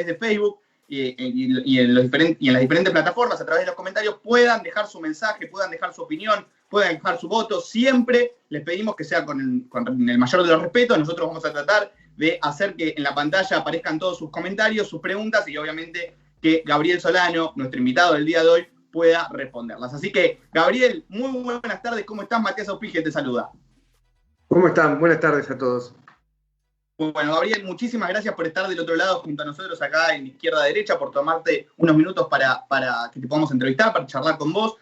de Facebook y en las diferentes plataformas, a través de los comentarios, puedan dejar su mensaje, puedan dejar su opinión, puedan dejar su voto. Siempre les pedimos que sea con el mayor de los respetos. Nosotros vamos a tratar de hacer que en la pantalla aparezcan todos sus comentarios, sus preguntas y obviamente que Gabriel Solano, nuestro invitado del día de hoy, pueda responderlas. Así que, Gabriel, muy buenas tardes. ¿Cómo estás? Matías Aupige te saluda. ¿Cómo están? Buenas tardes a todos. Bueno, Gabriel, muchísimas gracias por estar del otro lado junto a nosotros acá en izquierda-derecha, por tomarte unos minutos para que te podamos entrevistar, para charlar con vos.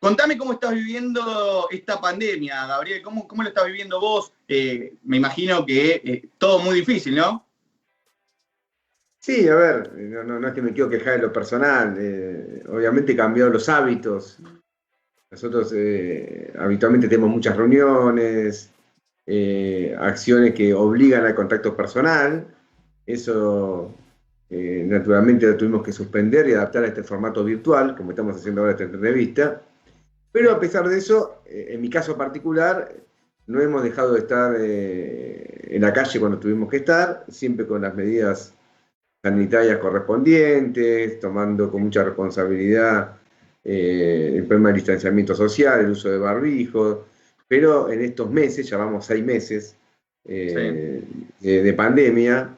Contame cómo estás viviendo esta pandemia, Gabriel. ¿Cómo lo estás viviendo vos? Me imagino que todo muy difícil, ¿no? Sí, a ver, no es que me quiero quejar de lo personal. Obviamente cambiado los hábitos. Nosotros habitualmente tenemos muchas reuniones, acciones que obligan al contacto personal. Eso naturalmente lo tuvimos que suspender y adaptar a este formato virtual, como estamos haciendo ahora esta entrevista. Pero a pesar de eso, en mi caso particular, no hemos dejado de estar en la calle cuando tuvimos que estar, siempre con las medidas sanitarias correspondientes, tomando con mucha responsabilidad el problema del distanciamiento social, el uso de barbijos, pero en estos meses, ya vamos 6 meses de pandemia,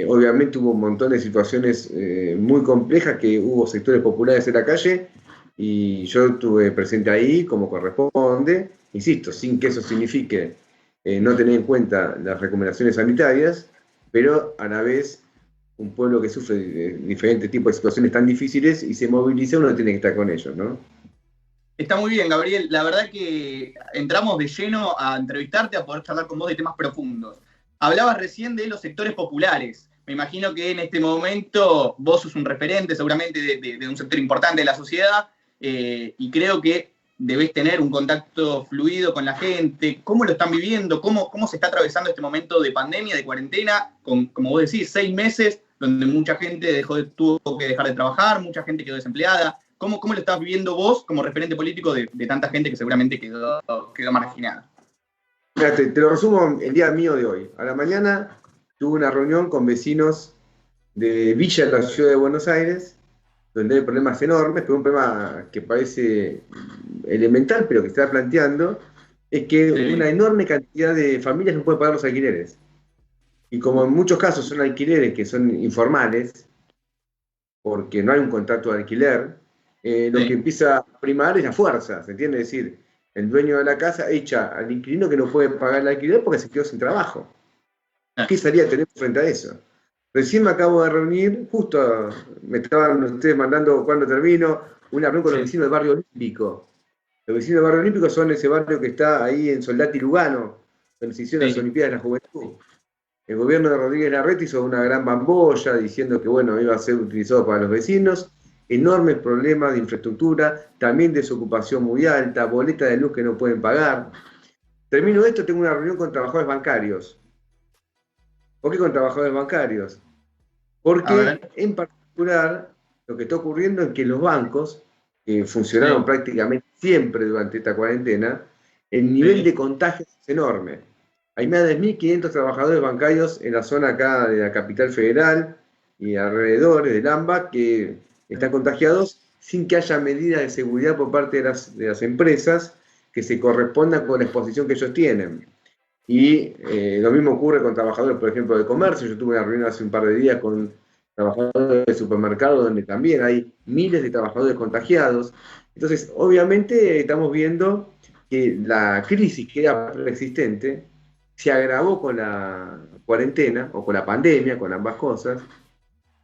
obviamente hubo un montón de situaciones muy complejas, que hubo sectores populares en la calle, y yo estuve presente ahí como corresponde, insisto, sin que eso signifique no tener en cuenta las recomendaciones sanitarias, pero a la vez un pueblo que sufre diferentes tipos de situaciones tan difíciles y se moviliza, uno tiene que estar con ellos, ¿no? Está muy bien, Gabriel. La verdad que entramos de lleno a entrevistarte, a poder charlar con vos de temas profundos. Hablabas recién de los sectores populares. Me imagino que en este momento vos sos un referente seguramente de un sector importante de la sociedad y creo que debés tener un contacto fluido con la gente. ¿Cómo lo están viviendo? ¿Cómo se está atravesando este momento de pandemia, de cuarentena? Como vos decís, 6 meses donde mucha gente tuvo que dejar de trabajar, mucha gente quedó desempleada. ¿Cómo lo estás viviendo vos como referente político de tanta gente que seguramente quedó marginada? Mira, te lo resumo el día mío de hoy. A la mañana tuve una reunión con vecinos de Villa de la Ciudad de Buenos Aires, donde hay problemas enormes, pero un problema que parece elemental, pero que se está planteando, es que una enorme cantidad de familias no pueden pagar los alquileres. Y como en muchos casos son alquileres que son informales, porque no hay un contrato de alquiler, lo que empieza a primar es la fuerza, ¿se entiende? Es decir, el dueño de la casa echa al inquilino que no puede pagar el alquiler porque se quedó sin trabajo. ¿Qué salida tenemos frente a eso? Recién me acabo de reunir, justo me estaban ustedes mandando cuando termino, una reunión con los vecinos del barrio Olímpico. Los vecinos del barrio Olímpico son ese barrio que está ahí en Soldati Lugano, donde se hicieron las Olimpiadas de la Juventud. El gobierno de Rodríguez Larreta hizo una gran bambolla diciendo que bueno, iba a ser utilizado para los vecinos. Enormes problemas de infraestructura, también desocupación muy alta, boleta de luz que no pueden pagar. Termino esto, tengo una reunión con trabajadores bancarios. ¿Por qué con trabajadores bancarios? Porque en particular lo que está ocurriendo es que los bancos, que funcionaron prácticamente siempre durante esta cuarentena, el nivel de contagio es enorme. Hay más de 1.500 trabajadores bancarios en la zona acá de la capital federal y alrededores del AMBA que están contagiados sin que haya medidas de seguridad por parte de las empresas que se correspondan con la exposición que ellos tienen. Y lo mismo ocurre con trabajadores, por ejemplo, de comercio. Yo tuve una reunión hace un par de días con trabajadores de supermercados donde también hay miles de trabajadores contagiados. Entonces, obviamente estamos viendo que la crisis que era preexistente se agravó con la cuarentena o con la pandemia, con ambas cosas,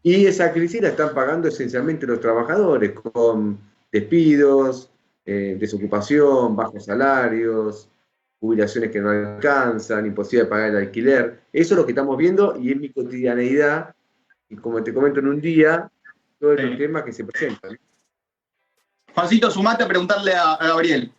y esa crisis la están pagando esencialmente los trabajadores con despidos, desocupación, bajos salarios, jubilaciones que no alcanzan, imposible pagar el alquiler. Eso es lo que estamos viendo y es mi cotidianeidad, y como te comento en un día, todos los temas que se presentan. Juancito, sumate a preguntarle a Gabriel.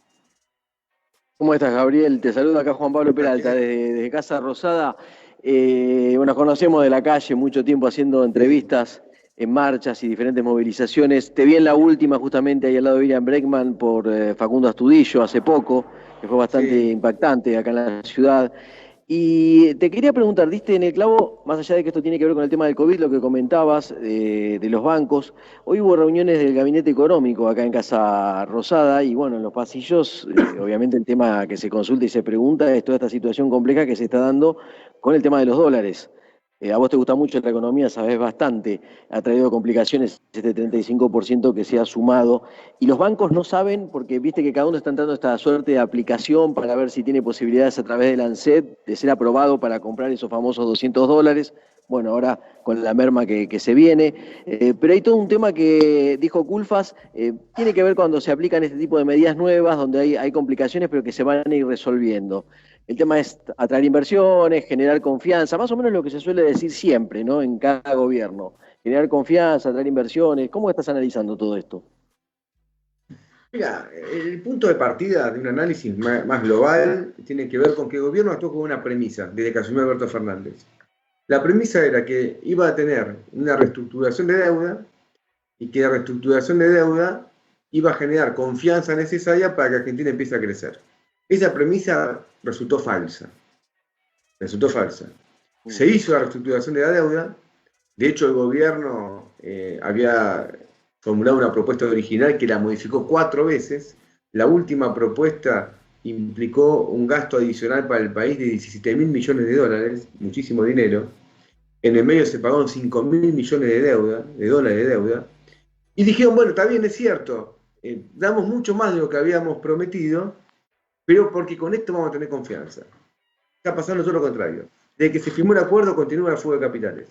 ¿Cómo estás, Gabriel? Te saluda acá Juan Pablo Peralta desde Casa Rosada. Nos conocemos de la calle, mucho tiempo haciendo entrevistas en marchas y diferentes movilizaciones. Te vi en la última, justamente ahí al lado de William Breckman, por Facundo Astudillo hace poco, que fue bastante impactante acá en la ciudad. Y te quería preguntar, diste en el clavo, más allá de que esto tiene que ver con el tema del COVID, lo que comentabas de los bancos, hoy hubo reuniones del Gabinete Económico acá en Casa Rosada y bueno, en los pasillos, obviamente el tema que se consulta y se pregunta es toda esta situación compleja que se está dando con el tema de los dólares. A vos te gusta mucho la economía, sabés bastante, ha traído complicaciones este 35% que se ha sumado. Y los bancos no saben, porque viste que cada uno está entrando a esta suerte de aplicación para ver si tiene posibilidades a través del ANSET de ser aprobado para comprar esos famosos $200. Bueno, ahora con la merma que se viene. Pero hay todo un tema que dijo Culfas, tiene que ver cuando se aplican este tipo de medidas nuevas, donde hay complicaciones, pero que se van a ir resolviendo. El tema es atraer inversiones, generar confianza, más o menos lo que se suele decir siempre, ¿no? En cada gobierno. Generar confianza, atraer inversiones. ¿Cómo estás analizando todo esto? Mira, el punto de partida de un análisis más global tiene que ver con que el gobierno actuó con una premisa desde que asumió Alberto Fernández. La premisa era que iba a tener una reestructuración de deuda y que la reestructuración de deuda iba a generar confianza necesaria para que Argentina empiece a crecer. Esa premisa resultó falsa. Resultó falsa. Se hizo la reestructuración de la deuda. De hecho, el gobierno había formulado una propuesta original que la modificó 4 veces. La última propuesta implicó un gasto adicional para el país de 17.000 millones de dólares, muchísimo dinero. En el medio se pagaron 5.000 millones de dólares de deuda. Y dijeron, bueno, está bien, es cierto, damos mucho más de lo que habíamos prometido, pero porque con esto vamos a tener confianza. Está pasando todo lo contrario. Desde que se firmó el acuerdo, continúa el fuga de capitales.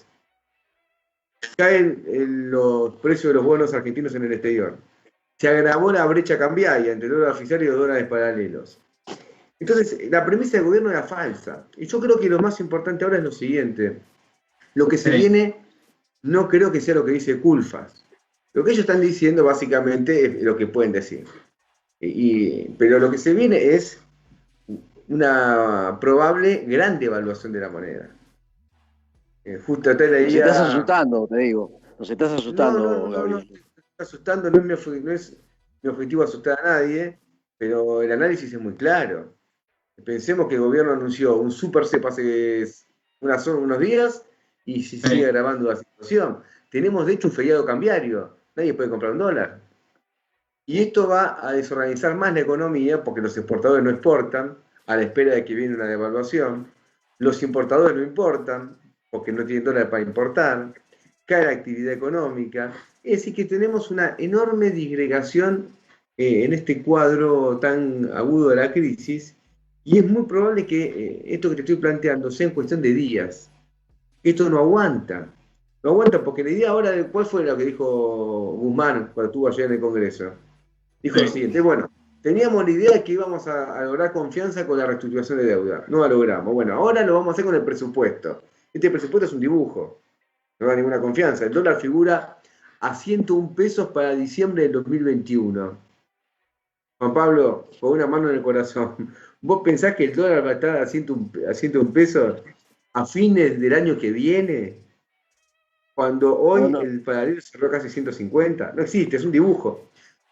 Caen los precios de los bonos argentinos en el exterior. Se agravó la brecha cambiaria entre el dólar oficial y los dólares paralelos. Entonces, la premisa del gobierno era falsa. Y yo creo que lo más importante ahora es lo siguiente. Lo que se viene no creo que sea lo que dice Culfas. Lo que ellos están diciendo básicamente es lo que pueden decir. Pero lo que se viene es una probable gran devaluación de la moneda. Justo acá Nos leía... estás asustando, te digo. Nos estás asustando, No Gabriel. me está asustando, no es mi objetivo asustar a nadie, pero el análisis es muy claro. Pensemos que el gobierno anunció un super cepo hace unos días y se sigue agravando la situación. Tenemos de hecho un feriado cambiario, nadie puede comprar un dólar. Y esto va a desorganizar más la economía porque los exportadores no exportan a la espera de que viene una devaluación. Los importadores no importan porque no tienen dólar para importar. Cae la actividad económica. Es decir, que tenemos una enorme disgregación en este cuadro tan agudo de la crisis. Y es muy probable que esto que te estoy planteando sea en cuestión de días. Esto no aguanta. No aguanta porque la idea ahora, ¿cuál fue lo que dijo Guzmán cuando estuvo ayer en el Congreso? Dijo lo siguiente, bueno, teníamos la idea de que íbamos a lograr confianza con la reestructuración de deuda. No la logramos. Bueno, ahora lo vamos a hacer con el presupuesto. Este presupuesto es un dibujo. No da ninguna confianza. El dólar figura a 101 pesos para diciembre del 2021. Juan Pablo, con una mano en el corazón, ¿vos pensás que el dólar va a estar a 101 pesos a fines del año que viene? Cuando hoy el paralelo cerró casi 150. No existe, es un dibujo.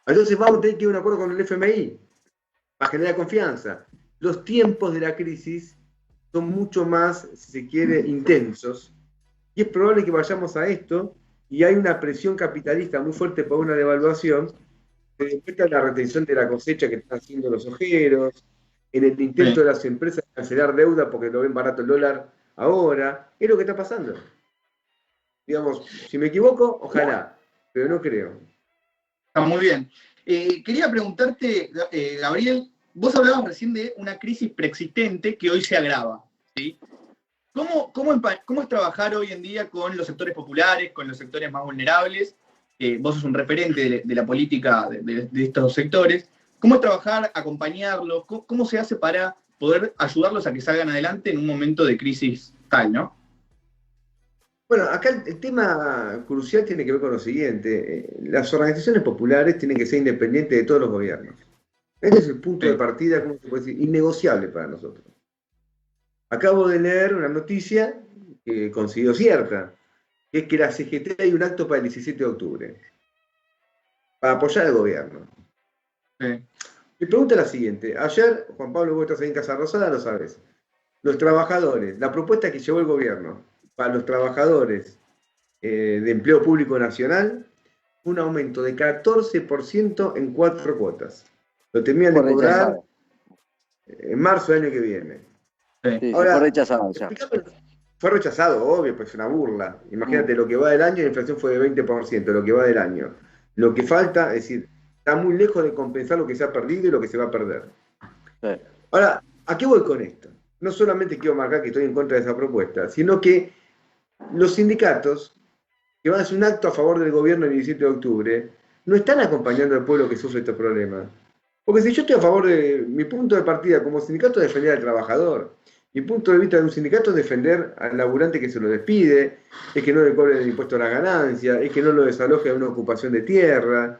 Entonces vamos a tener que ir a un acuerdo con el FMI para generar confianza. Los tiempos de la crisis son mucho más, si se quiere, intensos. Y es probable que vayamos a esto y hay una presión capitalista muy fuerte por una devaluación. Se despierta la retención de la cosecha que están haciendo los ojeros, en el intento de las empresas de cancelar deuda porque lo ven barato el dólar ahora. Es lo que está pasando. Digamos, si me equivoco, ojalá, pero no creo. Está muy bien. Quería preguntarte, Gabriel, vos hablabas recién de una crisis preexistente que hoy se agrava, ¿sí? ¿Cómo es trabajar hoy en día con los sectores populares, con los sectores más vulnerables? Vos sos un referente de la política de estos sectores. ¿Cómo es trabajar, acompañarlos? ¿Cómo se hace para poder ayudarlos a que salgan adelante en un momento de crisis tal, ¿no? Bueno, acá el tema crucial tiene que ver con lo siguiente. Las organizaciones populares tienen que ser independientes de todos los gobiernos. Este es el punto de partida, ¿cómo se puede decir? Innegociable para nosotros. Acabo de leer una noticia que considero cierta, que es que la CGT hay un acto para el 17 de octubre, para apoyar al gobierno. Mi pregunta es la siguiente. Ayer, Juan Pablo, vos estás ahí en Casa Rosada, lo sabes. los trabajadores, la propuesta que llevó el gobierno para los trabajadores de empleo público nacional, un aumento de 14% en 4 cuotas. Lo terminan de cobrar en marzo del año que viene. Sí, Ahora, fue rechazado ya. Fue rechazado, obvio, pues es una burla. Imagínate, lo que va del año, la inflación fue de 20%, lo que va del año. Lo que falta, es decir, está muy lejos de compensar lo que se ha perdido y lo que se va a perder. Sí. Ahora, ¿a qué voy con esto? No solamente quiero marcar que estoy en contra de esa propuesta, sino que los sindicatos que van a hacer un acto a favor del gobierno el 17 de octubre no están acompañando al pueblo que sufre estos problemas. Porque si yo estoy a favor de mi punto de partida como sindicato es defender al trabajador, mi punto de vista de un sindicato es defender al laburante que se lo despide, es que no le cobre el impuesto a la ganancia, es que no lo desaloje a una ocupación de tierra.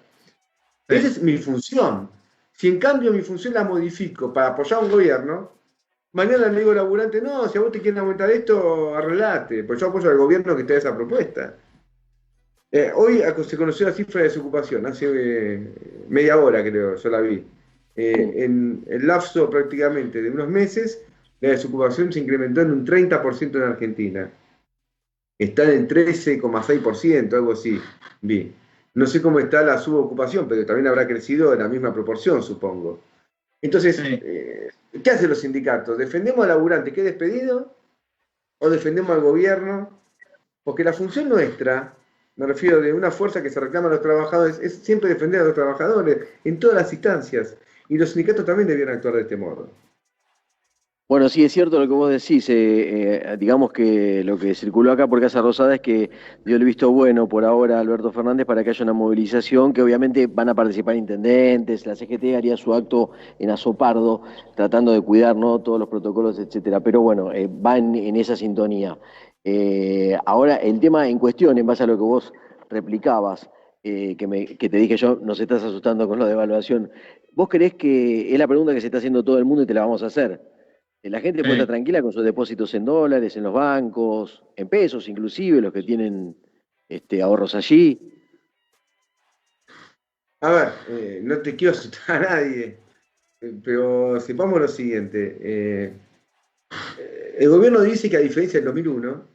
Sí. Esa es mi función. Si en cambio mi función la modifico para apoyar a un gobierno, mañana le digo al laburante, no, si a vos te quieren aumentar esto, arreglate, pues yo apoyo al gobierno que te da esa propuesta. Hoy se conoció la cifra de desocupación, hace media hora creo, yo la vi. En el lapso prácticamente de unos meses, la desocupación se incrementó en un 30% en Argentina. Está en 13,6%, algo así, vi. No sé cómo está la subocupación, pero también habrá crecido en la misma proporción, supongo. Entonces, Sí. ¿qué hacen los sindicatos? ¿Defendemos al laburante que es despedido o defendemos al gobierno? Porque la función nuestra, me refiero de una fuerza que se reclama a los trabajadores, es siempre defender a los trabajadores en todas las instancias. Y los sindicatos también debieran actuar de este modo. Bueno, sí, es cierto lo que vos decís. Digamos que lo que circuló acá por Casa Rosada es que dio el visto bueno por ahora a Alberto Fernández para que haya una movilización, que obviamente van a participar intendentes, la CGT haría su acto en Azopardo, tratando de cuidar, ¿no?, todos los protocolos, etcétera. Pero bueno, va en esa sintonía. Ahora, el tema en cuestión, en base a lo que vos replicabas, que te dije yo, nos estás asustando con lo de evaluación. ¿Vos creés que es la pregunta que se está haciendo todo el mundo y te la vamos a hacer? La gente puede estar tranquila con sus depósitos en dólares, en los bancos, en pesos inclusive, los que tienen ahorros allí. A ver, no te quiero asustar a nadie, pero sepamos lo siguiente. El gobierno dice que a diferencia del 2001,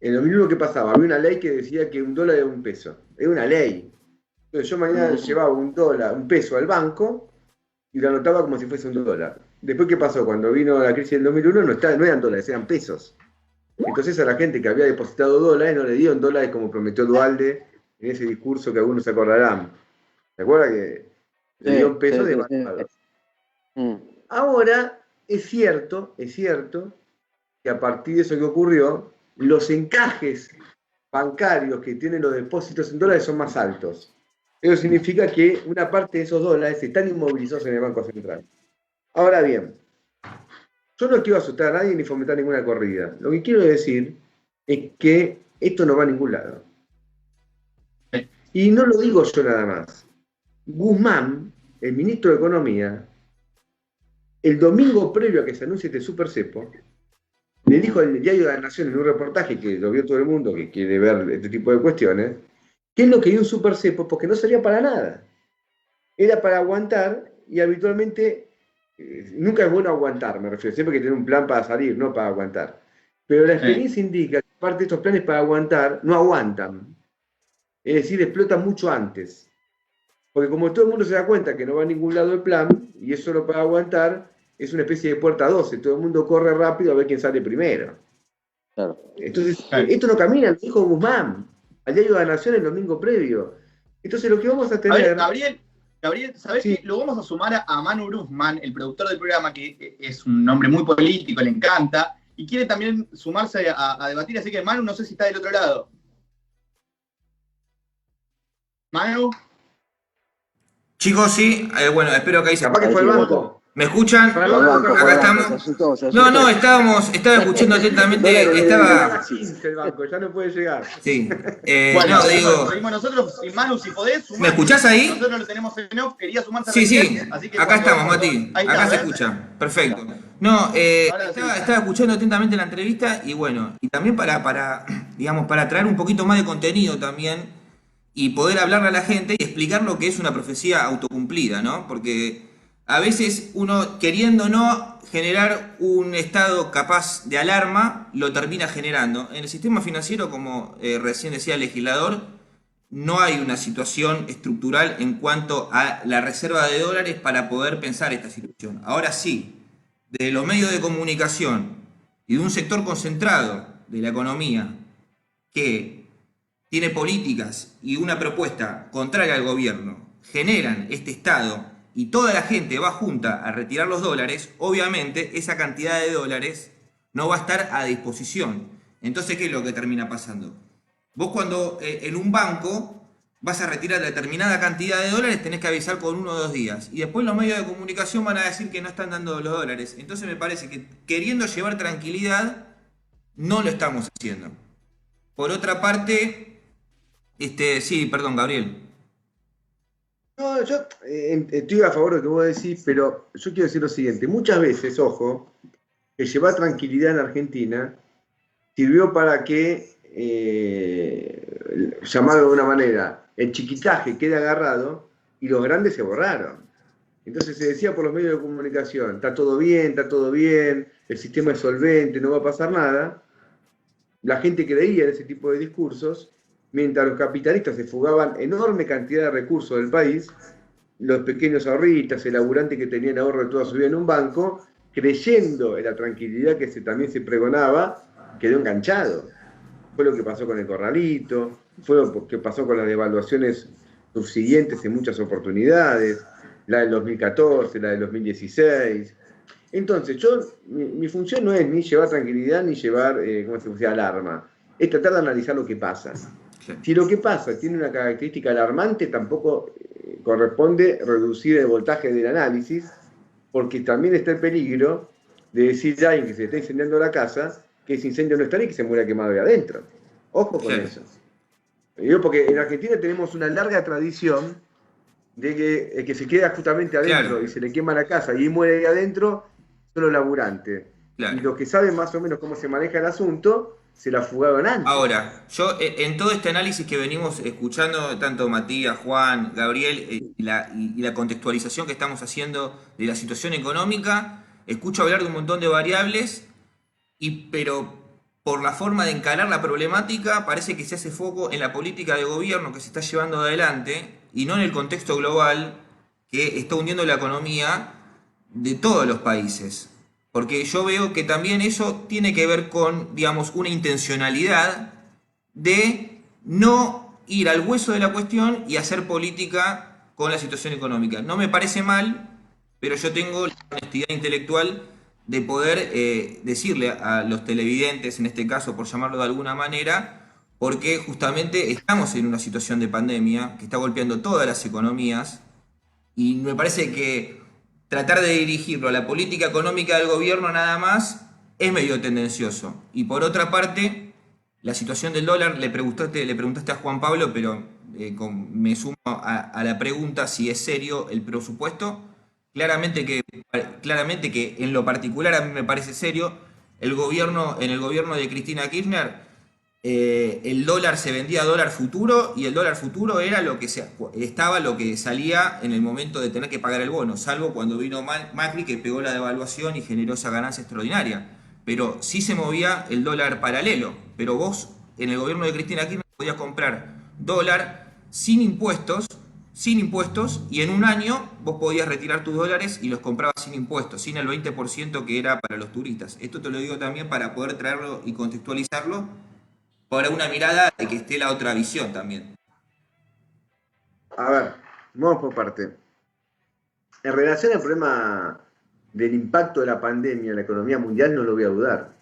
en el 2001 ¿qué pasaba? Había una ley que decía que un dólar era un peso. Era una ley. Entonces yo mañana llevaba un peso al banco y lo anotaba como si fuese un dólar. Después, ¿qué pasó? Cuando vino la crisis del 2001 no eran dólares, eran pesos. Entonces a la gente que había depositado dólares no le dieron dólares como prometió Duhalde en ese discurso que algunos se acordarán. ¿Se acuerdan que le dieron pesos devaluados? Ahora es cierto que a partir de eso que ocurrió, los encajes bancarios que tienen los depósitos en dólares son más altos. Eso significa que una parte de esos dólares están inmovilizados en el Banco Central. Ahora bien, yo no quiero asustar a nadie ni fomentar ninguna corrida. Lo que quiero decir es que esto no va a ningún lado. Y no lo digo yo nada más. Guzmán, el ministro de Economía, el domingo previo a que se anuncie este supercepo, le dijo al Diario de la Nación en un reportaje que lo vio todo el mundo que quiere ver este tipo de cuestiones, que él no quería un supercepo porque no servía para nada. Era para aguantar y habitualmente nunca es bueno aguantar, me refiero, siempre hay que tener un plan para salir, no para aguantar. Pero la experiencia indica que parte de estos planes para aguantar no aguantan. Es decir, explotan mucho antes. Porque como todo el mundo se da cuenta que no va a ningún lado el plan, y es solo para aguantar, es una especie de puerta 12, todo el mundo corre rápido a ver quién sale primero. Claro. Entonces, esto no camina, lo dijo Guzmán, al Diario de la Nación el domingo previo. Entonces lo que vamos a tener... Gabriel, ¿sabés qué? Lo vamos a sumar a Manu Brusman, el productor del programa, que es un hombre muy político, le encanta, y quiere también sumarse a debatir, así que Manu, no sé si está del otro lado. Manu. Chicos, sí, bueno, espero que ahí se... Capaz que fue el banco. ¿Me escuchan? Acá estamos. No, estaba escuchando atentamente, estaba... El banco, ya no puede llegar. Sí. Bueno, no, digo... seguimos nosotros, y Manu, si podés, sumar. ¿Me escuchás ahí? Nosotros lo tenemos en off, quería sumarse Sí, recién, así que acá estamos, Mati. Acá se escucha. Perfecto. No, estaba escuchando atentamente la entrevista y bueno, y también para traer un poquito más de contenido también y poder hablarle a la gente y explicar lo que es una profecía autocumplida, ¿no? Porque a veces uno, queriendo o no, generar un estado capaz de alarma, lo termina generando. En el sistema financiero, como recién decía el legislador, no hay una situación estructural en cuanto a la reserva de dólares para poder pensar esta situación. Ahora sí, de los medios de comunicación y de un sector concentrado de la economía que tiene políticas y una propuesta contraria al gobierno, generan este estado y toda la gente va junta a retirar los dólares, obviamente esa cantidad de dólares no va a estar a disposición. Entonces, ¿qué es lo que termina pasando? Vos cuando en un banco vas a retirar determinada cantidad de dólares, tenés que avisar con 1 o 2 días. Y después los medios de comunicación van a decir que no están dando los dólares. Entonces me parece que queriendo llevar tranquilidad, no lo estamos haciendo. Por otra parte, sí, perdón, Gabriel. No, yo estoy a favor de lo que vos decís, pero yo quiero decir lo siguiente. Muchas veces, ojo, que llevar tranquilidad en Argentina sirvió para que, llamarlo de alguna manera, el chiquitaje quede agarrado y los grandes se borraron. Entonces se decía por los medios de comunicación, está todo bien, el sistema es solvente, no va a pasar nada. La gente creía en ese tipo de discursos, mientras los capitalistas se fugaban enorme cantidad de recursos del país, los pequeños ahorristas, el laburante que tenían ahorro de toda su vida en un banco, creyendo en la tranquilidad que también se pregonaba, quedó enganchado. Fue lo que pasó con el corralito, fue lo que pasó con las devaluaciones subsiguientes en muchas oportunidades, la del 2014, la del 2016. Entonces, mi función no es ni llevar tranquilidad ni llevar, como se dice, alarma. Es tratar de analizar lo que pasa. Si lo que pasa tiene una característica alarmante, tampoco corresponde reducir el voltaje del análisis, porque también está el peligro de decir a alguien que se está incendiando la casa, que ese incendio no está y que se muera quemado de adentro. Ojo con eso. Digo, porque en Argentina tenemos una larga tradición de que el que se queda justamente adentro y se le quema la casa y muere ahí adentro, son los laburantes. Y los que saben más o menos cómo se maneja el asunto, se la fugaron antes. Ahora, yo en todo este análisis que venimos escuchando, tanto Matías, Juan, Gabriel, y la contextualización que estamos haciendo de la situación económica, escucho hablar de un montón de variables, pero por la forma de encarar la problemática parece que se hace foco en la política de gobierno que se está llevando adelante y no en el contexto global que está hundiendo la economía de todos los países. Porque yo veo que también eso tiene que ver con, digamos, una intencionalidad de no ir al hueso de la cuestión y hacer política con la situación económica. No me parece mal, pero yo tengo la honestidad intelectual de poder decirle a los televidentes, en este caso, por llamarlo de alguna manera, porque justamente estamos en una situación de pandemia que está golpeando todas las economías y me parece que tratar de dirigirlo a la política económica del gobierno nada más es medio tendencioso. Y por otra parte, la situación del dólar, le preguntaste a Juan Pablo, pero me sumo a la pregunta si es serio el presupuesto. Claramente que en lo particular a mí me parece serio. En el gobierno de Cristina Kirchner, el dólar se vendía a dólar futuro y el dólar futuro era lo que salía en el momento de tener que pagar el bono, salvo cuando vino Macri que pegó la devaluación y generó esa ganancia extraordinaria. Pero sí se movía el dólar paralelo. Pero vos en el gobierno de Cristina Kirchner podías comprar dólar sin impuestos y en un año vos podías retirar tus dólares y los comprabas sin impuestos, sin el 20% que era para los turistas. Esto te lo digo también para poder traerlo y contextualizarlo para una mirada de que esté la otra visión también. A ver, vamos por parte. En relación al problema del impacto de la pandemia en la economía mundial, no lo voy a dudar.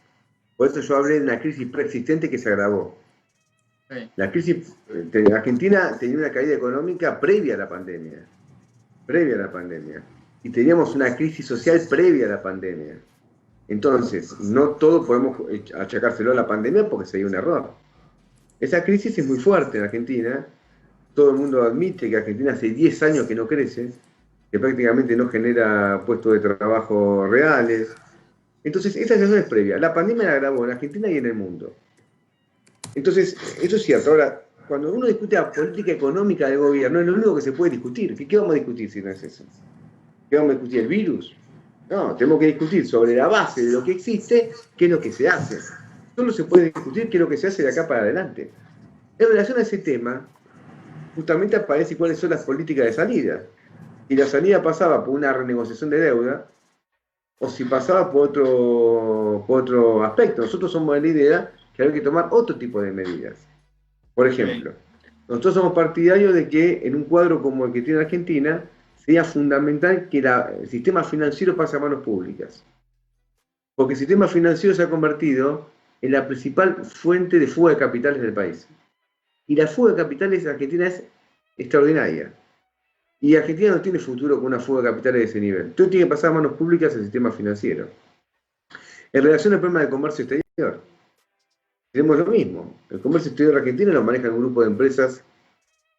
Por eso yo hablé de una crisis preexistente que se agravó. Sí. La crisis de Argentina tenía una caída económica previa a la pandemia. Y teníamos una crisis social previa a la pandemia. Entonces, no todo podemos achacárselo a la pandemia porque sería un error. Esa crisis es muy fuerte en Argentina. Todo el mundo admite que Argentina hace 10 años que no crece, que prácticamente no genera puestos de trabajo reales. Entonces, esa situación es previa. La pandemia la agravó en Argentina y en el mundo. Entonces, eso es cierto. Ahora, cuando uno discute la política económica del gobierno, es lo único que se puede discutir. ¿Qué vamos a discutir si no es eso? ¿Qué vamos a discutir? ¿El virus? No, tenemos que discutir sobre la base de lo que existe, qué es lo que se hace. Solo se puede discutir qué es lo que se hace de acá para adelante. En relación a ese tema, justamente aparece cuáles son las políticas de salida. Si la salida pasaba por una renegociación de deuda, o si pasaba por otro aspecto. Nosotros somos de la idea que hay que tomar otro tipo de medidas. Por ejemplo, nosotros somos partidarios de que en un cuadro como el que tiene Argentina, sería fundamental que el sistema financiero pase a manos públicas. Porque el sistema financiero se ha convertido en la principal fuente de fuga de capitales del país. Y la fuga de capitales en Argentina es extraordinaria. Y Argentina no tiene futuro con una fuga de capitales de ese nivel. Todo tiene que pasar a manos públicas el sistema financiero. En relación al problema del comercio exterior, tenemos lo mismo. El comercio exterior argentino lo maneja un grupo de empresas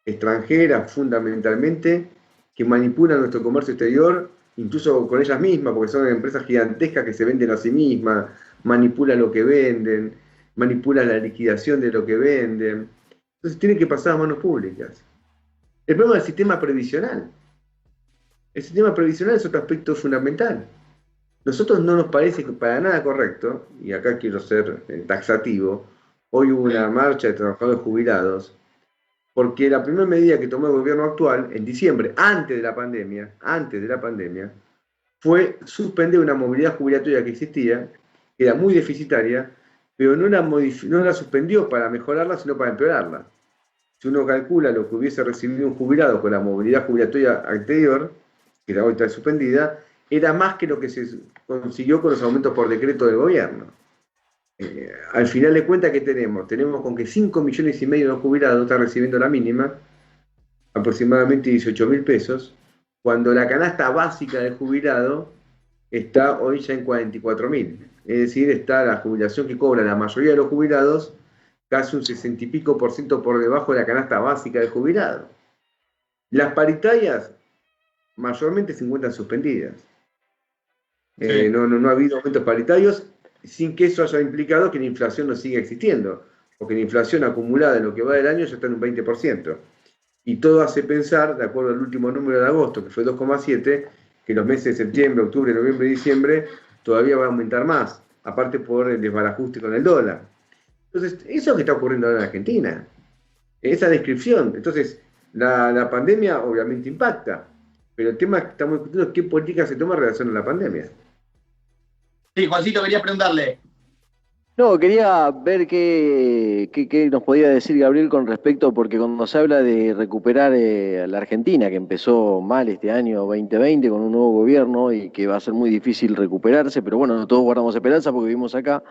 extranjeras fundamentalmente que manipulan nuestro comercio exterior, incluso con ellas mismas, porque son empresas gigantescas que se venden a sí mismas, manipulan lo que venden, manipulan la liquidación de lo que venden. Entonces tiene que pasar a manos públicas. El problema del sistema previsional. El sistema previsional es otro aspecto fundamental. Nosotros no nos parece para nada correcto, y acá quiero ser taxativo, hoy hubo una marcha de trabajadores jubilados, porque la primera medida que tomó el gobierno actual, en diciembre, antes de la pandemia, fue suspender una movilidad jubilatoria que existía, que era muy deficitaria, pero no la suspendió para mejorarla, sino para empeorarla. Si uno calcula lo que hubiese recibido un jubilado con la movilidad jubilatoria anterior, que hoy está suspendida, era más que lo que se consiguió con los aumentos por decreto del gobierno. Al final de cuentas, ¿qué tenemos? Tenemos con que 5,5 millones de los jubilados están recibiendo la mínima, aproximadamente 18.000 pesos, cuando la canasta básica del jubilado está hoy ya en 44.000. Es decir, está la jubilación que cobra la mayoría de los jubilados, casi un 60 y pico % por debajo de la canasta básica del jubilado. Las paritarias mayormente se encuentran suspendidas. Sí. No ha habido aumentos paritarios sin que eso haya implicado que la inflación no siga existiendo, porque la inflación acumulada en lo que va del año ya está en un 20%. Y todo hace pensar, de acuerdo al último número de agosto, que fue 2,7, que los meses de septiembre, octubre, noviembre y diciembre todavía va a aumentar más, aparte por el desbarajuste con el dólar. Entonces, eso es lo que está ocurriendo ahora en Argentina. Esa descripción. Entonces, la pandemia obviamente impacta, pero el tema que estamos discutiendo es qué política se toma en relación a la pandemia. Sí, Juancito, quería preguntarle. No, quería ver qué nos podía decir Gabriel con respecto, porque cuando se habla de recuperar a la Argentina, que empezó mal este año 2020 con un nuevo gobierno y que va a ser muy difícil recuperarse, pero bueno, todos guardamos esperanza porque vivimos acá.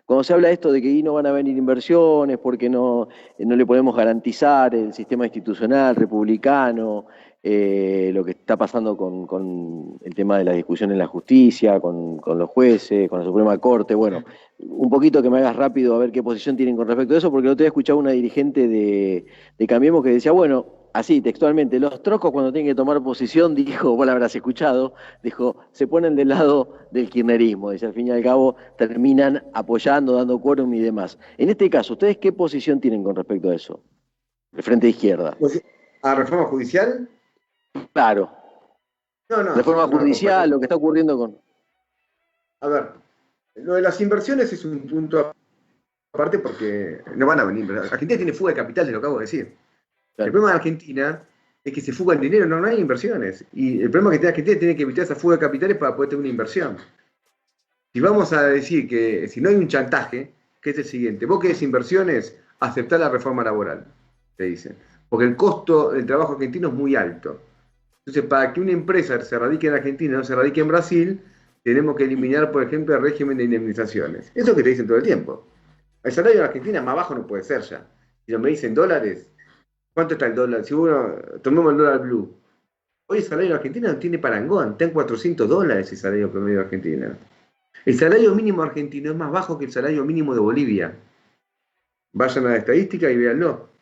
Cuando se habla de esto de que ahí no van a venir inversiones porque no le podemos garantizar el sistema institucional republicano, lo que está pasando con el tema de la discusión en la justicia, con los jueces, con la Suprema Corte, bueno, un poquito que me hagas rápido a ver qué posición tienen con respecto a eso, porque el otro día escuchaba una dirigente de Cambiemos que decía, bueno, así textualmente, los troscos cuando tienen que tomar posición, dijo, vos la habrás escuchado, dijo, se ponen del lado del kirchnerismo, dice, al fin y al cabo terminan apoyando, dando quórum y demás. En este caso, ¿ustedes qué posición tienen con respecto a eso? El Frente de Izquierda. ¿A reforma judicial? Claro. Reforma judicial, lo que está ocurriendo con... A ver, lo de las inversiones es un punto aparte porque no van a venir. Argentina tiene fuga de capital, lo acabo de decir. Claro. El problema de Argentina es que se fuga el dinero, no hay inversiones. Y el problema que tiene Argentina tiene que evitar esa fuga de capitales para poder tener una inversión. Si vamos a decir que si no hay un chantaje, que es el siguiente, vos querés inversiones, aceptar la reforma laboral, te dicen. Porque el costo del trabajo argentino es muy alto. Entonces, para que una empresa se radique en Argentina, no se radique en Brasil, tenemos que eliminar, por ejemplo, el régimen de indemnizaciones. Eso es lo que te dicen todo el tiempo. El salario en Argentina más bajo no puede ser ya. Si no me dicen dólares, ¿cuánto está el dólar? Si uno, tomemos el dólar blue. Hoy el salario en Argentina no tiene parangón, está en $400 el salario promedio de Argentina. El salario mínimo argentino es más bajo que el salario mínimo de Bolivia. Vayan a la estadística y véanlo.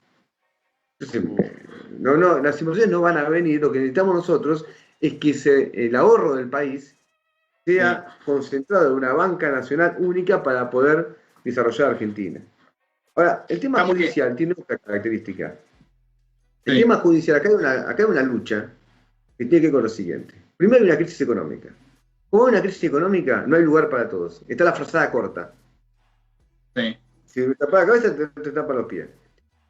Entonces, las inversiones no van a venir. Lo que necesitamos nosotros es que el ahorro del país sea concentrado en una banca nacional única para poder desarrollar Argentina. Ahora, el tema judicial tiene otra característica. El tema judicial, acá hay una lucha que tiene que ver con lo siguiente. Primero hay una crisis económica. Como hay una crisis económica, no hay lugar para todos. Está la frazada corta. Sí. Si te tapas la cabeza, te tapan los pies.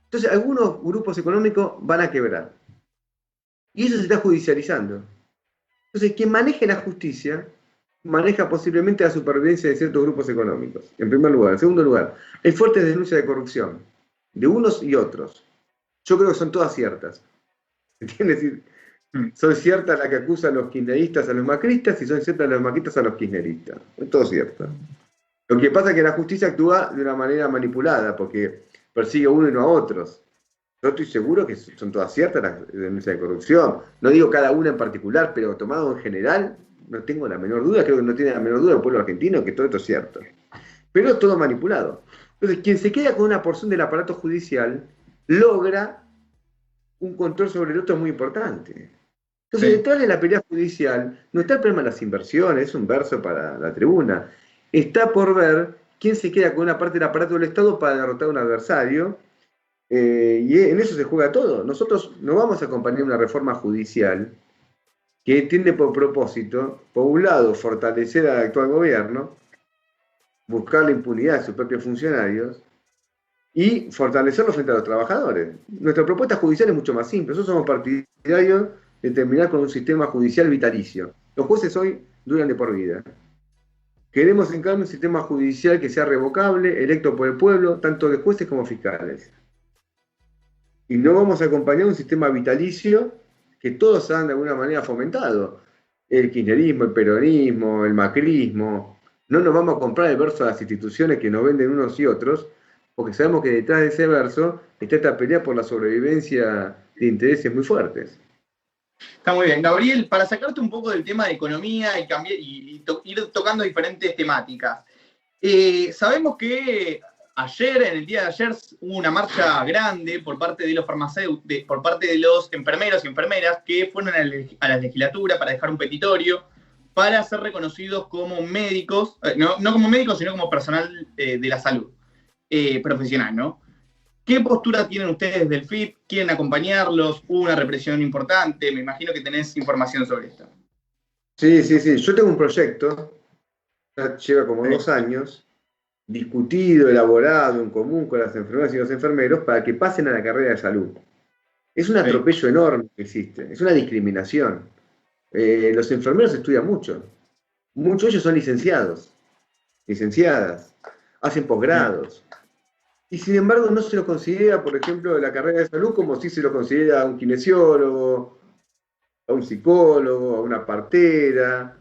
Entonces, algunos grupos económicos van a quebrar. Y eso se está judicializando. Entonces, quien maneje la justicia, maneja posiblemente la supervivencia de ciertos grupos económicos, en primer lugar. En segundo lugar, hay fuertes denuncias de corrupción, de unos y otros. Yo creo que son todas ciertas. ¿Entiendes? Es decir, son ciertas las que acusan a los kirchneristas a los macristas y son ciertas los macristas a los kirchneristas. Es todo cierto. Lo que pasa es que la justicia actúa de una manera manipulada, porque persigue a uno y no a otros. Yo estoy seguro que son todas ciertas las denuncias de corrupción. No digo cada una en particular, pero tomado en general, no tengo la menor duda, creo que no tiene la menor duda el pueblo argentino, que todo esto es cierto. Pero todo manipulado. Entonces, quien se queda con una porción del aparato judicial, logra un control sobre el otro muy importante. Entonces, Sí. detrás de la pelea judicial, no está el problema de las inversiones, es un verso para la tribuna. Está por ver quién se queda con una parte del aparato del Estado para derrotar a un adversario, y en eso se juega todo. Nosotros no vamos a acompañar una reforma judicial que tiene por propósito, por un lado, fortalecer al actual gobierno, buscar la impunidad de sus propios funcionarios y fortalecerlo frente a los trabajadores. Nuestra propuesta judicial es mucho más simple. Nosotros somos partidarios de terminar con un sistema judicial vitalicio. Los jueces hoy duran de por vida. Queremos, en cambio, un sistema judicial que sea revocable, electo por el pueblo, tanto de jueces como fiscales. Y no vamos a acompañar un sistema vitalicio que todos han de alguna manera fomentado. El kirchnerismo, el peronismo, el macrismo. No nos vamos a comprar el verso de las instituciones que nos venden unos y otros, porque sabemos que detrás de ese verso está esta pelea por la sobrevivencia de intereses muy fuertes. Está muy bien. Gabriel, para sacarte un poco del tema de economía y, ir tocando diferentes temáticas. Sabemos que en el día de ayer, hubo una marcha grande por parte de los farmacéuticos, por parte de los enfermeros y enfermeras que fueron a la legislatura para dejar un petitorio para ser reconocidos como médicos, no como médicos, sino como personal de la salud profesional, ¿no? ¿Qué postura tienen ustedes del FIP? ¿Quieren acompañarlos? ¿Hubo una represión importante? Me imagino que tenés información sobre esto. Sí. Yo tengo un proyecto, ya lleva como 2 años, discutido, elaborado en común con las enfermeras y los enfermeros para que pasen a la carrera de salud. Es un atropello enorme que existe, es una discriminación. Los enfermeros estudian mucho. Muchos de ellos son licenciados, licenciadas, hacen posgrados. Y sin embargo no se lo considera, por ejemplo, la carrera de salud como si se lo considera a un kinesiólogo, a un psicólogo, a una partera.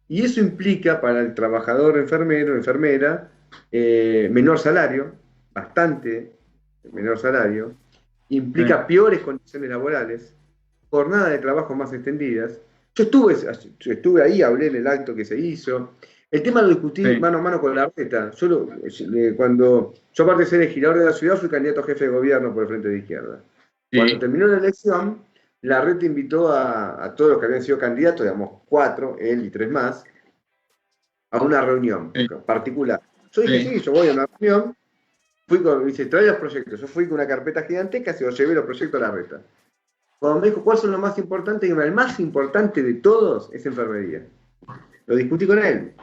Y eso implica para el trabajador enfermero, enfermera, menor salario, bastante menor salario, implica peores condiciones laborales, jornadas de trabajo más extendidas. Yo estuve ahí, hablé en el acto que se hizo. El tema lo discutí mano a mano con Larreta. Cuando yo, aparte de ser legislador de la ciudad, fui candidato a jefe de gobierno por el Frente de Izquierda. Cuando terminó la elección, Larreta invitó a todos los que habían sido candidatos, digamos 4, él y 3 más, a una reunión particular. Yo dije, sí, yo voy a una reunión. Dice, trae los proyectos. Yo fui con una carpeta gigantesca, se los llevé los proyectos a Larreta. Cuando me dijo, ¿cuáles son los más importantes? Y el más importante de todos es enfermería. Lo discutí con él.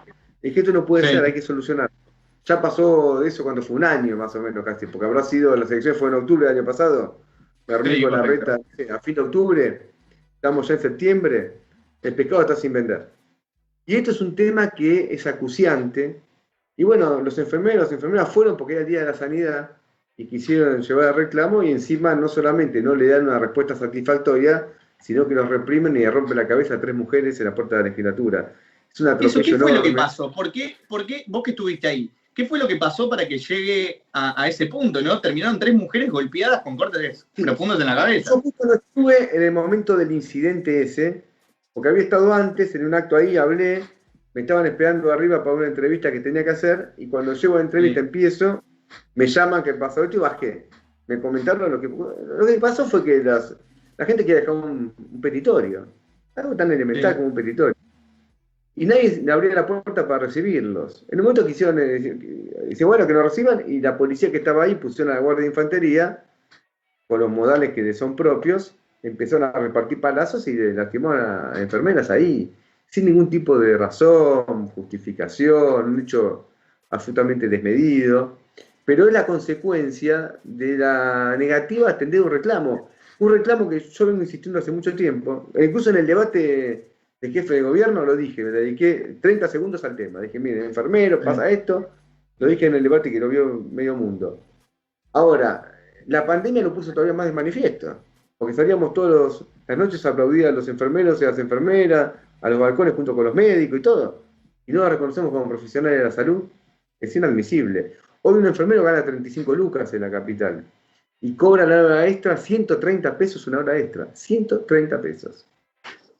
Dije, esto no puede ser, hay que solucionarlo. Ya pasó de eso cuando fue un año más o menos casi, porque habrá sido, las elecciones fue en octubre del año pasado. Me reuní con Larreta a fin de octubre, estamos ya en septiembre, el pescado está sin vender. Y esto es un tema que es acuciante. Y bueno, los enfermeros, enfermeras fueron porque era el Día de la Sanidad y quisieron llevar el reclamo y encima no solamente no le dan una respuesta satisfactoria, sino que los reprimen y le rompen la cabeza a 3 mujeres en la puerta de la legislatura. Es un atropello ¿Qué fue enorme. lo que pasó? ¿Por qué, vos que estuviste ahí, qué fue lo que pasó para que llegue a ese punto, ¿no? Terminaron 3 mujeres golpeadas con cortes profundos en la cabeza. Yo justo no estuve en el momento del incidente ese, porque había estado antes en un acto ahí, hablé, me estaban esperando arriba para una entrevista que tenía que hacer, y cuando llego a la entrevista empiezo, me llaman que pasó esto y bajé. Me comentaron lo que pasó fue que la gente quería dejar un petitorio, algo tan elemental como un petitorio. Y nadie le abría la puerta para recibirlos. En un momento quisieron, dice, bueno, que nos reciban, y la policía que estaba ahí pusieron a la Guardia de Infantería, con los modales que le son propios, empezaron a repartir palazos y lastimaron a enfermeras ahí. sin ningún tipo de razón, justificación, un hecho absolutamente desmedido, pero es la consecuencia de la negativa a atender un reclamo que yo vengo insistiendo hace mucho tiempo, incluso en el debate de jefe de gobierno lo dije, me dediqué 30 segundos al tema, dije, miren, enfermero, pasa esto, lo dije en el debate que lo vio medio mundo. Ahora, la pandemia lo puso todavía más de manifiesto, porque salíamos todas las noches a aplaudir a los enfermeros y a las enfermeras, a los balcones junto con los médicos y todo, y no la reconocemos como profesionales de la salud, es inadmisible. Hoy un enfermero gana 35 lucas en la capital y cobra la hora extra 130 pesos una hora extra, 130 pesos.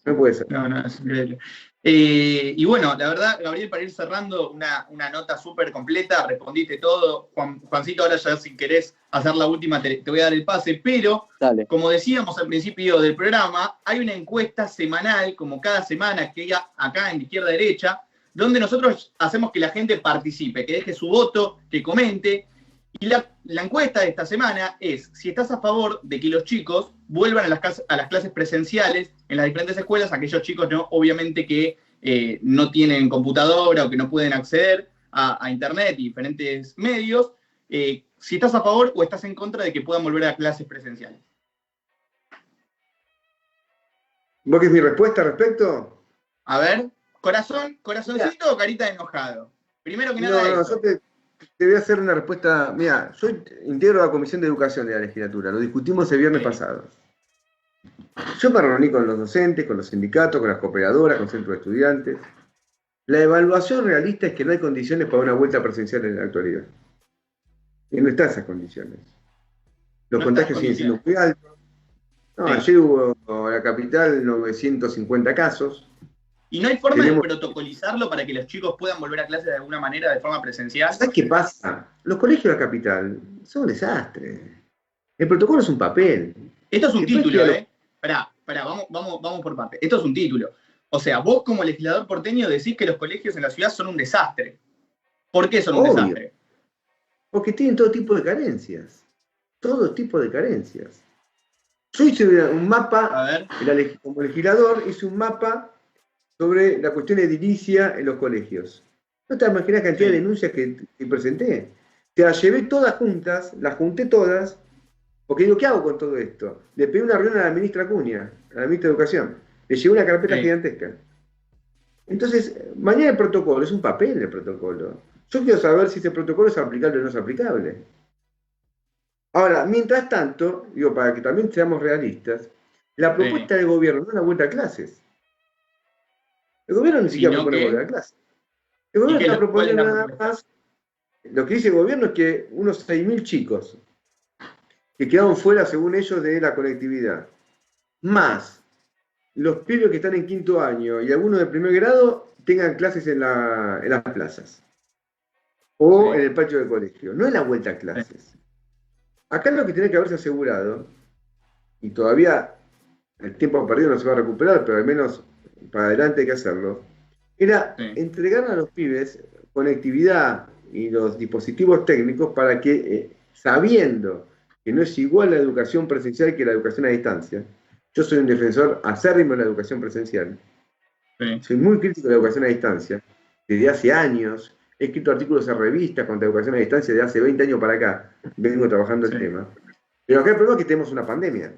No puede ser. No, es increíble. Y bueno, la verdad, Gabriel, para ir cerrando, una nota súper completa, respondiste todo. Juancito, ahora ya si querés hacer la última, te voy a dar el pase, pero Dale. Como decíamos al principio del programa, hay una encuesta semanal, como cada semana, que hay acá en izquierda-derecha, donde nosotros hacemos que la gente participe, que deje su voto, que comente. Y la encuesta de esta semana es si estás a favor de que los chicos vuelvan a las clases presenciales en las diferentes escuelas, aquellos chicos no, obviamente que no tienen computadora o que no pueden acceder a internet y diferentes medios, si estás a favor o estás en contra de que puedan volver a clases presenciales. ¿Vos qué es mi respuesta al respecto? A ver, corazoncito o carita de enojado. Primero que nada No, yo te voy a hacer una respuesta. Mira, yo integro la Comisión de Educación de la Legislatura, lo discutimos el viernes pasado. Yo me reuní con los docentes, con los sindicatos, con las cooperadoras, con centros de estudiantes. La evaluación realista es que no hay condiciones para una vuelta presencial en la actualidad. Y no están esas condiciones. Los contagios siguen siendo muy altos. Ayer hubo en la capital 950 casos. ¿Y no hay forma de protocolizarlo para que los chicos puedan volver a clases de alguna manera, de forma presencial? ¿Sabes qué pasa? Los colegios de la capital son un desastre. El protocolo es un papel. Esto es un título, Pará, vamos por parte. Esto es un título. O sea, vos como legislador porteño decís que los colegios en la ciudad son un desastre. ¿Por qué son un desastre? Porque tienen todo tipo de carencias. Todo tipo de carencias. Yo hice un mapa, como legislador, hice un mapa sobre la cuestión edilicia en los colegios. No te imaginas la cantidad de denuncias que presenté. O sea, llevé todas juntas, las junté todas, porque digo, ¿qué hago con todo esto? Le pedí una reunión a la ministra Acuña, a la ministra de Educación. Le llevé una carpeta gigantesca. Entonces, mañana el protocolo, es un papel el protocolo. Yo quiero saber si ese protocolo es aplicable o no es aplicable. Ahora, mientras tanto, digo, para que también seamos realistas, la propuesta del gobierno no es una vuelta a clases. El gobierno ni siquiera propone volver a clases. El gobierno está proponiendo nada más. Lo que dice el gobierno es que unos 6.000 chicos que quedaron fuera, según ellos, de la conectividad, más los pibes que están en quinto año y algunos de primer grado, tengan clases en las plazas o en el patio del colegio. No es la vuelta a clases. Acá lo que tiene que haberse asegurado, y todavía el tiempo perdido no se va a recuperar, pero al menos para adelante hay que hacerlo, era entregar a los pibes conectividad y los dispositivos técnicos para que, sabiendo que no es igual la educación presencial que la educación a distancia, yo soy un defensor acérrimo de la educación presencial, soy muy crítico de la educación a distancia, desde hace años, he escrito artículos en revistas contra la educación a distancia de hace 20 años para acá, vengo trabajando el tema, pero acá el problema es que tenemos una pandemia,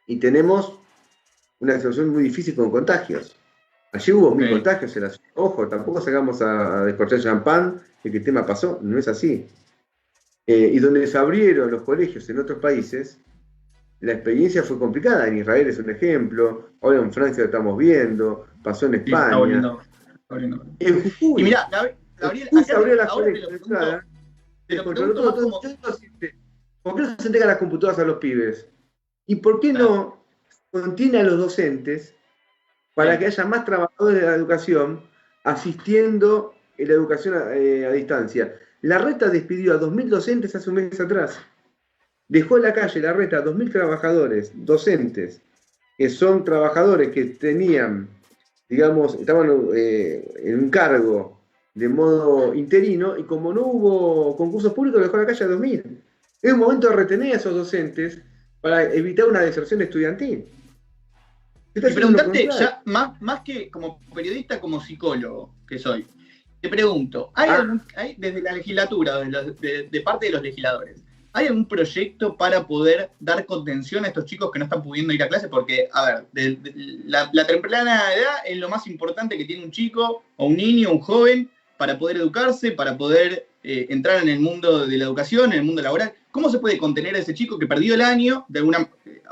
y tenemos una situación muy difícil con contagios. Allí hubo 1.000 contagios en la ciudad. Ojo, tampoco sacamos a descorchar champán de que el tema pasó, no es así. Y donde se abrieron los colegios en otros países, la experiencia fue complicada. En Israel es un ejemplo, ahora en Francia lo estamos viendo, pasó en España. En Jujuy. Y mirá, Gabriel, se abrió las colegios de entrada. ¿Por qué no se entregan las computadoras a los pibes? ¿Y por qué no contiene a los docentes para que haya más trabajadores de la educación asistiendo en la educación a distancia? La Reta despidió a 2.000 docentes hace un mes atrás. Dejó en la calle la Reta a 2.000 trabajadores, docentes, que son trabajadores que tenían, digamos, estaban en un cargo de modo interino, y como no hubo concursos públicos, dejó en la calle a 2.000. Es un momento de retener a esos docentes para evitar una deserción estudiantil. Y preguntarte, ya más que como periodista, como psicólogo que soy, te pregunto, ¿hay desde la legislatura, de parte de los legisladores, ¿hay algún proyecto para poder dar contención a estos chicos que no están pudiendo ir a clase? Porque, a ver, la temprana edad es lo más importante que tiene un chico, o un niño, un joven, para poder educarse, para poder entrar en el mundo de la educación, en el mundo laboral. ¿Cómo se puede contener a ese chico que perdió el año,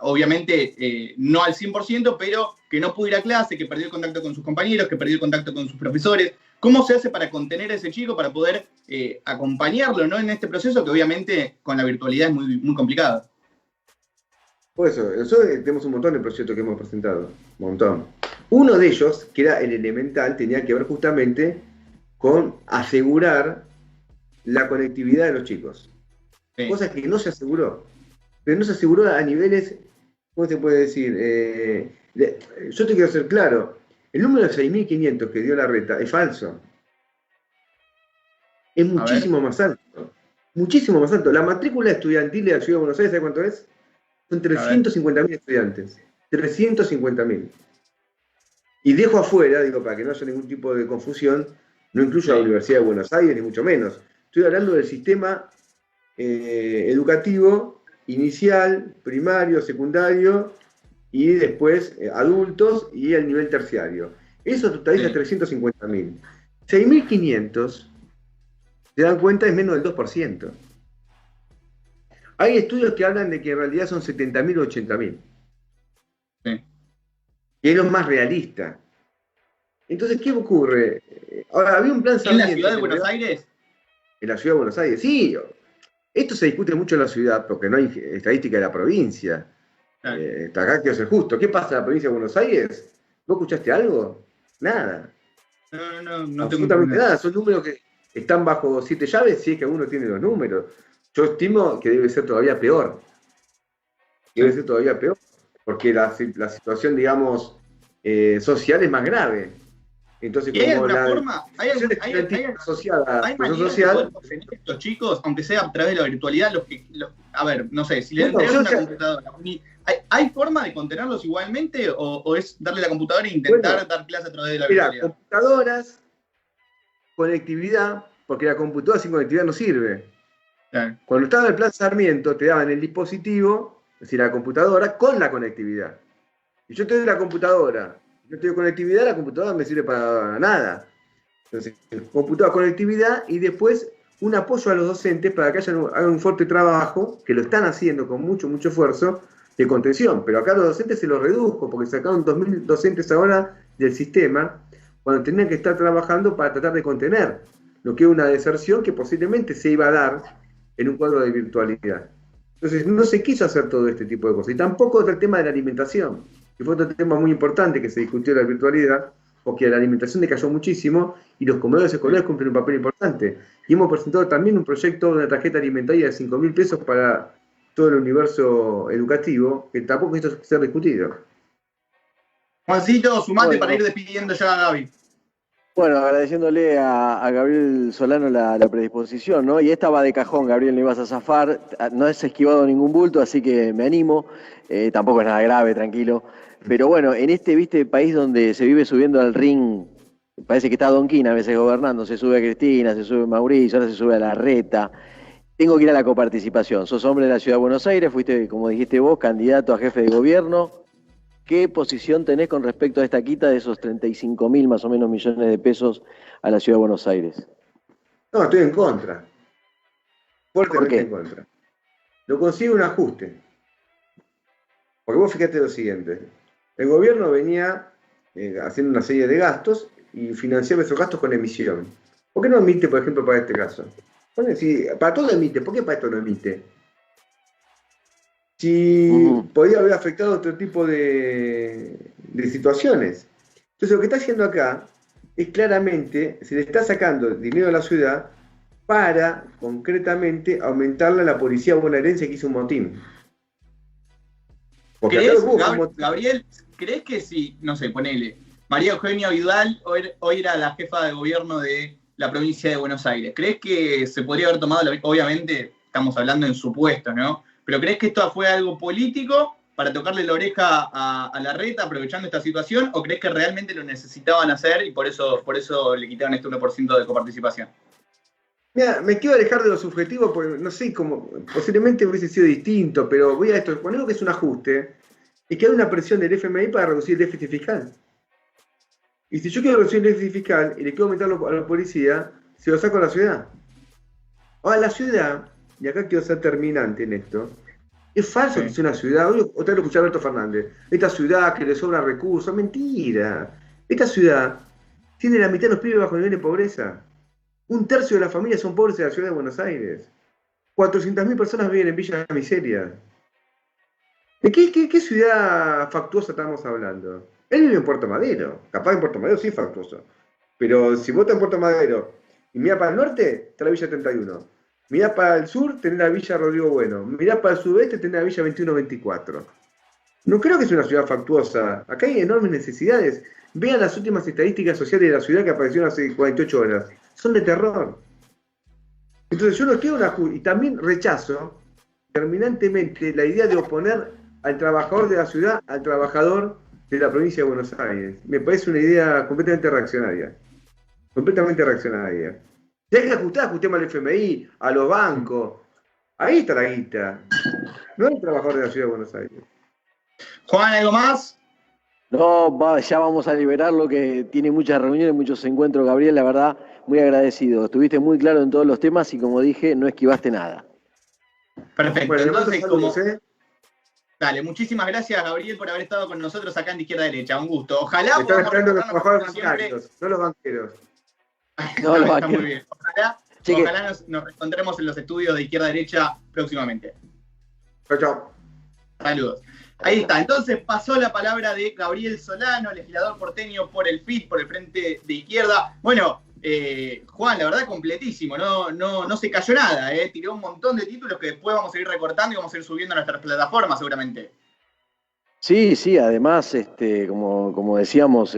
obviamente no al 100%, pero que no pudo ir a clase, que perdió el contacto con sus compañeros, que perdió el contacto con sus profesores? ¿Cómo se hace para contener a ese chico, para poder acompañarlo, ¿no?, en este proceso que obviamente con la virtualidad es muy, muy complicado? Por eso, nosotros tenemos un montón de proyectos que hemos presentado, un montón. Uno de ellos, que era el elemental, tenía que ver justamente con asegurar la conectividad de los chicos. Sí. Cosa que no se aseguró. Pero no se aseguró a niveles, ¿cómo se puede decir? Yo te quiero ser claro, el número de 6.500 que dio Larreta es falso. Es muchísimo más alto. Muchísimo más alto. La matrícula estudiantil de la Ciudad de Buenos Aires, ¿sabes cuánto es? Son 350.000 estudiantes. 350.000. Y dejo afuera, digo, para que no haya ningún tipo de confusión, no incluyo a la Universidad de Buenos Aires, ni mucho menos. Estoy hablando del sistema educativo inicial, primario, secundario y después adultos y el nivel terciario. Eso totaliza 350.000. 6.500, se dan cuenta, es menos del 2%. Hay estudios que hablan de que en realidad son 70.000 o 80.000. Sí. Que es lo más realista. Entonces, ¿qué ocurre? Ahora, había un plan sarmiento. ¿En la ciudad de Buenos Aires? En la ciudad de Buenos Aires, sí. Esto se discute mucho en la ciudad porque no hay estadística de la provincia. Acá quiero ser justo. ¿Qué pasa en la provincia de Buenos Aires? ¿Vos escuchaste algo? Nada. No absolutamente nada. Son números que están bajo 7 llaves, si es que uno tiene los números. Yo estimo que debe ser todavía peor. Debe ser todavía peor. Porque la situación, digamos, social es más grave. Entonces, ¿hay alguna forma? ¿Hay asociada a social? Estos chicos, aunque sea a través de la virtualidad, a ver, no sé, si le entregas una computadora, ¿hay forma de contenerlos igualmente o es darle la computadora e intentar dar clase a través de la virtualidad? Computadoras, conectividad, porque la computadora sin conectividad no sirve. Claro. Cuando estaba el plan Sarmiento, te daban el dispositivo, es decir, la computadora, con la conectividad. Y yo te doy la computadora. Yo tengo conectividad, la computadora me sirve para nada. Entonces, computadora, conectividad y después un apoyo a los docentes para que hagan un fuerte trabajo, que lo están haciendo con mucho, mucho esfuerzo, de contención. Pero acá los docentes se los redujo, porque sacaron 2.000 docentes ahora del sistema, cuando tenían que estar trabajando para tratar de contener lo que es una deserción que posiblemente se iba a dar en un cuadro de virtualidad. Entonces, no se quiso hacer todo este tipo de cosas. Y tampoco el tema de la alimentación, que fue otro tema muy importante que se discutió en la virtualidad, porque la alimentación decayó muchísimo y los comedores escolares cumplen un papel importante. Y hemos presentado también un proyecto de una tarjeta alimentaria de 5.000 pesos para todo el universo educativo, que tampoco esto ser discutido. Juancito, sumate para ir despidiendo ya a Gaby. Bueno, agradeciéndole a Gabriel Solano la predisposición, ¿no? Y esta va de cajón, Gabriel, no ibas a zafar, no has esquivado ningún bulto, así que me animo. Tampoco es nada grave, tranquilo. Pero bueno, en este país donde se vive subiendo al ring, parece que está Donquín a veces gobernando, se sube a Cristina, se sube a Mauricio, ahora se sube a Larreta. Tengo que ir a la coparticipación. Sos hombre de la Ciudad de Buenos Aires, fuiste, como dijiste vos, candidato a jefe de gobierno. ¿Qué posición tenés con respecto a esta quita de esos 35.000 más o menos millones de pesos a la Ciudad de Buenos Aires? No, estoy en contra. Fuertemente en contra. Lo consigue un ajuste. Porque vos fíjate lo siguiente. El gobierno venía haciendo una serie de gastos y financiaba esos gastos con emisión. ¿Por qué no emite, por ejemplo, para este caso? Bueno, si para todo emite, ¿por qué para esto no emite? Si podía haber afectado otro tipo de situaciones. Entonces lo que está haciendo acá es claramente, se le está sacando dinero a la ciudad para, concretamente, aumentarle a la policía bonaerense que hizo un motín. Gabriel, ¿crees que si, no sé, ponele, María Eugenia Vidal hoy era la jefa de gobierno de la provincia de Buenos Aires, ¿crees que se podría haber tomado, obviamente estamos hablando en supuestos, ¿no? ¿Pero crees que esto fue algo político para tocarle la oreja a Larreta aprovechando esta situación, o crees que realmente lo necesitaban hacer y por eso le quitaron este 1% de coparticipación? Mira, me quiero alejar de lo subjetivo porque no sé cómo, posiblemente hubiese sido distinto, pero voy a esto, ponemos que es un ajuste y que hay una presión del FMI para reducir el déficit fiscal. Y si yo quiero reducir el déficit fiscal y le quiero aumentarlo a la policía, se lo saco a la ciudad. Ahora, la ciudad, y acá quiero ser terminante en esto, es falso que sea una ciudad, otra vez lo escuché a Alberto Fernández, esta ciudad que le sobra recursos, mentira. Esta ciudad tiene la mitad de los pibes bajo nivel de pobreza. 1/3 de las familias son pobres en la ciudad de Buenos Aires. 400.000 personas viven en Villa Miseria. ¿De qué ciudad factuosa estamos hablando? Él vive en Puerto Madero. Capaz en Puerto Madero sí es factuoso. Pero si vos estás en Puerto Madero y mirá para el norte, está la Villa 31. Mirá para el sur, tenés la Villa Rodrigo Bueno. Mirá para el sudeste, tenés la Villa 21-24. No creo que sea una ciudad factuosa. Acá hay enormes necesidades. Vean las últimas estadísticas sociales de la ciudad que aparecieron hace 48 horas. Son de terror. Entonces yo no quiero una... Y también rechazo terminantemente la idea de oponer al trabajador de la ciudad al trabajador de la provincia de Buenos Aires. Me parece una idea completamente reaccionaria. Completamente reaccionaria. Si hay que ajustar, ajustemos al FMI, a los bancos. Ahí está la guita. No el trabajador de la ciudad de Buenos Aires. Juan, ¿algo más? No, ya vamos a liberarlo, que tiene muchas reuniones, muchos encuentros, Gabriel, la verdad, muy agradecido. Estuviste muy claro en todos los temas y, como dije, no esquivaste nada. Perfecto. Bueno, entonces, Dale, muchísimas gracias, Gabriel, por haber estado con nosotros acá en De Izquierda a Derecha. Un gusto. Ojalá están podamos esperando los trabajadores siempre. bancarios, no los banqueros. No, los Está banqueros. muy bien. Ojalá nos reencontremos en los estudios de Izquierda a Derecha próximamente. Chao, chao. Saludos. Ahí está. Entonces pasó la palabra de Gabriel Solano, legislador porteño por el FIT, por el Frente de Izquierda. Bueno, Juan, la verdad completísimo, no se cayó nada, tiró un montón de títulos que después vamos a ir recortando y vamos a ir subiendo a nuestras plataformas seguramente. Sí, además, como decíamos,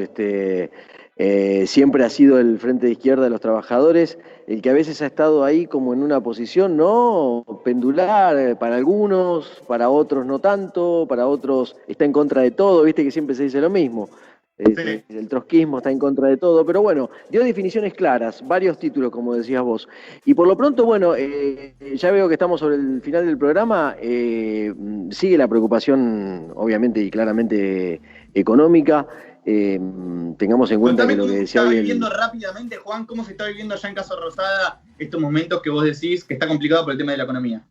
siempre ha sido el Frente de Izquierda de los Trabajadores el que a veces ha estado ahí como en una posición, ¿no?, pendular, para algunos, para otros no tanto, para otros está en contra de todo, viste que siempre se dice lo mismo. Sí. El trotskismo está en contra de todo, pero bueno, dio definiciones claras, varios títulos, como decías vos. Y por lo pronto, bueno, ya veo que estamos sobre el final del programa, sigue la preocupación, obviamente y claramente, económica. Tengamos en cuenta que lo que decía hoy. ¿Cómo se está hoy viviendo rápidamente, Juan? ¿Cómo se está viviendo allá en Casa Rosada estos momentos que vos decís que está complicado por el tema de la economía?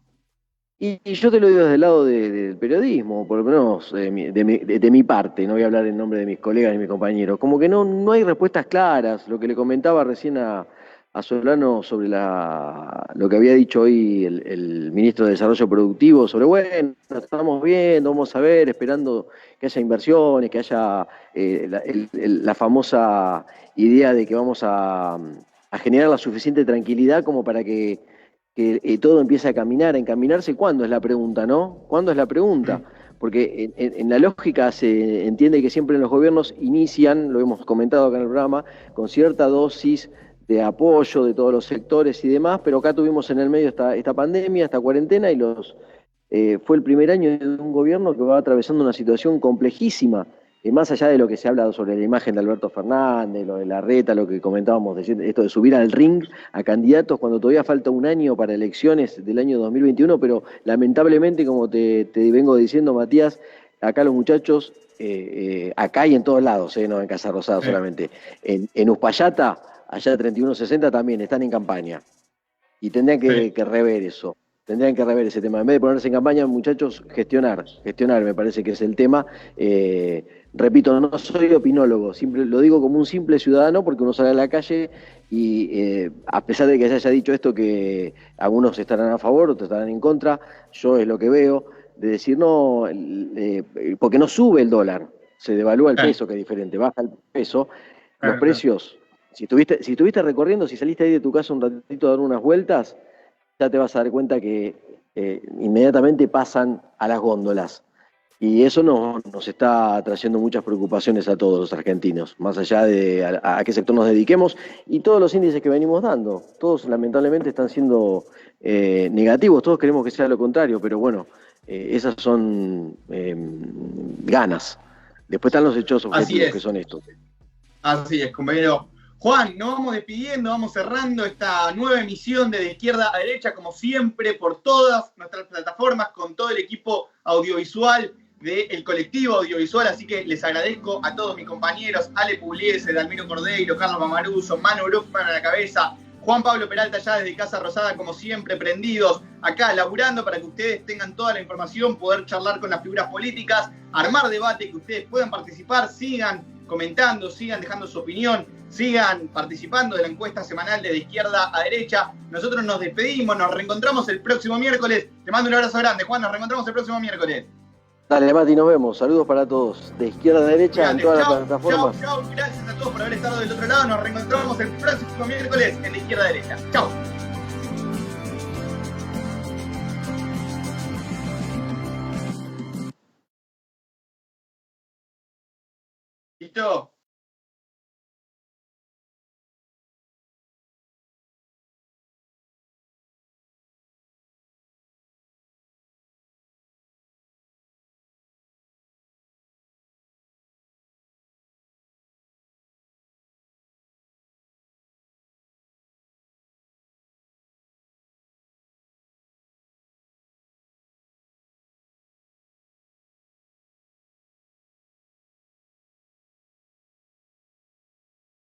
Y yo te lo digo desde el lado del periodismo, por lo menos de mi parte, no voy a hablar en nombre de mis colegas y mis compañeros. Como que no hay respuestas claras. Lo que le comentaba recién a Solano sobre lo que había dicho hoy el ministro de Desarrollo Productivo, sobre, bueno, estamos viendo, vamos a ver, esperando que haya inversiones, que haya la famosa idea de que vamos a generar la suficiente tranquilidad como para que todo empiece a caminar, a encaminarse. ¿Cuándo es la pregunta, no? ¿Cuándo es la pregunta? Porque en la lógica se entiende que siempre en los gobiernos inician, lo hemos comentado acá en el programa, con cierta dosis de apoyo de todos los sectores y demás, pero acá tuvimos en el medio esta pandemia, esta cuarentena, y fue el primer año de un gobierno que va atravesando una situación complejísima, más allá de lo que se habla sobre la imagen de Alberto Fernández, lo de Larreta, lo que comentábamos, esto de subir al ring a candidatos cuando todavía falta un año para elecciones del año 2021, pero lamentablemente, como te vengo diciendo, Matías, acá los muchachos, acá y en todos lados, no en Casa Rosada solamente, en Uspallata, allá 3160 también están en campaña, y tendrían que rever eso. Tendrían que rever ese tema. En vez de ponerse en campaña, muchachos, gestionar me parece que es el tema. Repito, no soy opinólogo, lo digo como un simple ciudadano, porque uno sale a la calle y a pesar de que se haya dicho esto, que algunos estarán a favor, otros estarán en contra, yo es lo que veo, de decir no, porque no sube el dólar, se devalúa el peso, que es diferente, baja el peso, los precios, si estuviste recorriendo, si saliste ahí de tu casa un ratito a dar unas vueltas, ya te vas a dar cuenta que inmediatamente pasan a las góndolas. Y eso nos está trayendo muchas preocupaciones a todos los argentinos, más allá de a qué sector nos dediquemos, y todos los índices que venimos dando. Todos lamentablemente están siendo negativos, todos queremos que sea lo contrario, pero bueno, Esas son ganas. Después están los hechos objetivos, que son estos. Así es, compañero. Juan, nos vamos despidiendo, vamos cerrando esta nueva emisión de Izquierda a Derecha, como siempre, por todas nuestras plataformas, con todo el equipo audiovisual del colectivo audiovisual, así que les agradezco a todos mis compañeros, Ale Pugliese, Dalmiro Cordeiro, Carlos Mamaruso, Manu Bruckman a la cabeza, Juan Pablo Peralta ya desde Casa Rosada, como siempre, prendidos, acá laburando para que ustedes tengan toda la información, poder charlar con las figuras políticas, armar debate, que ustedes puedan participar, sigan comentando, sigan dejando su opinión, sigan participando de la encuesta semanal de Izquierda a Derecha. Nosotros nos despedimos, nos reencontramos el próximo miércoles. Te mando un abrazo grande, Juan, nos reencontramos el próximo miércoles. Dale, Mati, nos vemos. Saludos para todos. De Izquierda a Derecha. Gracias, en todas las plataformas. Chau. Gracias a todos por haber estado del otro lado. Nos reencontramos el próximo miércoles en De Izquierda a Derecha. Chau. ¿Listo?